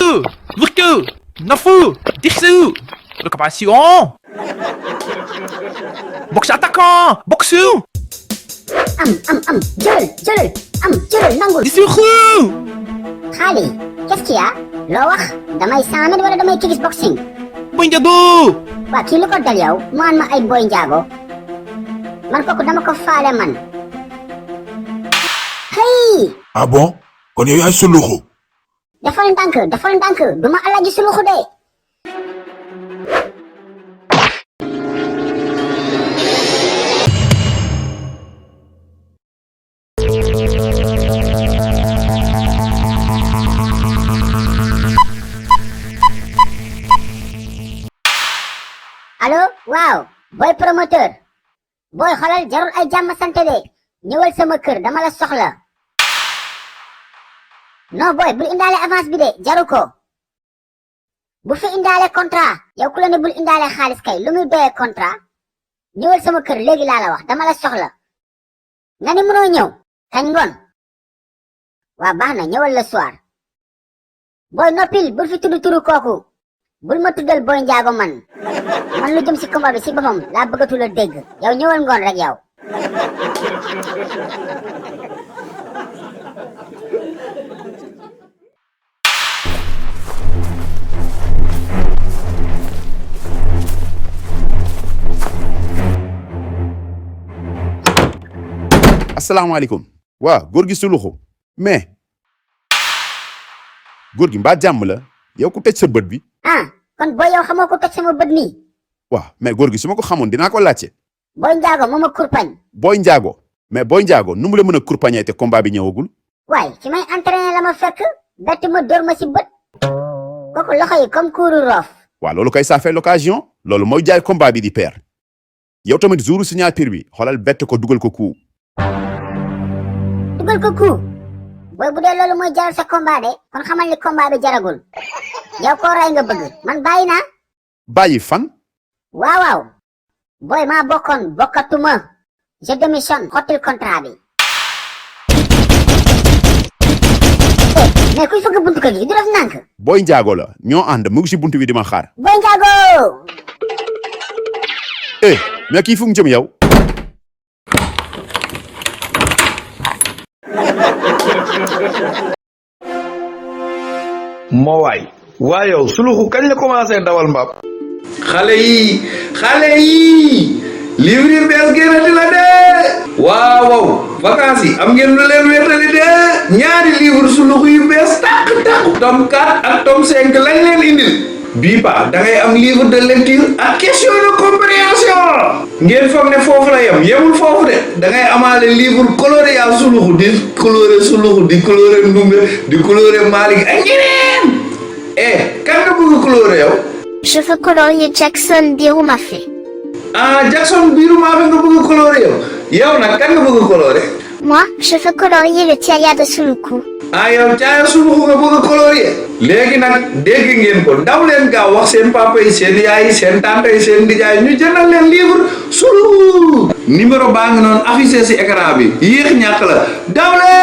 Souloukhou, Nafou, Dixou, récupération. Boxe attaquant, boxeur. Jëlal nangul. Souloukhou. Xaali, qu'est-ce qu'il y a? Loo wax damay 100 000 wala damay kickboxing? Boy Ndiago. Waa kii lu ko dal yow mu an ma ay Boy Ndiago man kooku dama ko faale man. Hey. Ah bon? Kon yow yaay Souloukhou. Defal ndànk duma Alaaji Souloukhou de. allo waaw boy promoteur boy xoolal jarul ay jàmm sante de ñëwal sama kër dama la soxla. non boy bul indaale avance bi de jaru ko bu fi indaale contrat yow ku la ne bul indaale xaalis kay lu muy doyee contrat ñëwal sama kër léegi laa la wax dama la soxla. nga ni mënoo ñëw kañ ngoon waa baax na ñëwal le soir. boy noppil bul fi tudd turu kooku bul ma tuddal Boy Ndiago man lu jëm ci combat bi ci boppam laa bëggatu la dégg yow ñëwal ngoon rek yow. asalaamaaleykum waa góor gi Souloukhou mais góor gi mbaa jàmm la yow ku tëj sa bët bi. kon booy yow xamoo ko toj sama bët nii. waaw mais góor gi su ma ko xamoon dinaa ko laajte. Boy Ndiago moo ma kurpañ. Boy Ndiago mais Boy Ndiago nu mu la mën a kurpañee te combat bi ñëwagul. waaye ci may entraîné la ma fekk bett ma dóor ma ci bët kooku loxo yi comme kuuru roof. waaw loolu kay ça fait l'occasion loolu mooy jaay combat bi di paire yow tamit jouru signature bi xoolal bett ko dugal ko coup. dugal ko coup booy bu dee loolu mooy jaral sa combat de kon xamal ni combat bi jaragul yow koo rey nga bëgg man bàyyi naa. bàyyi fan. waaw booy maa bokkoon bokkatuma je démissionne xottil contrat bi. mais kuy fëgg buntu kër gi du def nànk. Boy Ndiago la ñoo ànd mu ngi ci buntu bi di ma xaar. Boy Ndiago. mais kii fu mu jëm yow. moo waay yow Souloukhou kañ la commencé dawal mbaam. xale yi livre bees génnati la de waaw vacances yi am ngeen lu leen wéetali de ñaari livre Souloukhou yu bees tàq tome 4 ak tome 5 lañ leen indil bii pa da ngay am livre de lecture ak question de compréhension ngeen foog ne foofu la yemul foofu de da ngay amaale livre coloré yaa Souloukhou di coloré Souloukhou di coloré Ndoumbé di coloré Malick ak ñeneen kan nga bëgg coloré yow. Je veux colorier Jackson Birou-Mafé. Jackson Birou-Mafé nga bëgg coloré yow nag kan nga bëgg coloré. Moi, je veux colorier le Tiaya de Souloukhou. yow Tiaya Souloukhou nga bëgg coloré. léegi nag dégg ngeen ko daw leen gaaw wax seen papa yi seen yaay yi seen tante yi seen nijaay ñu jëndal leen livre Souloukhou. numéro baa ngi noonu affiché ci écran bi yéex ñàkk la daw leen.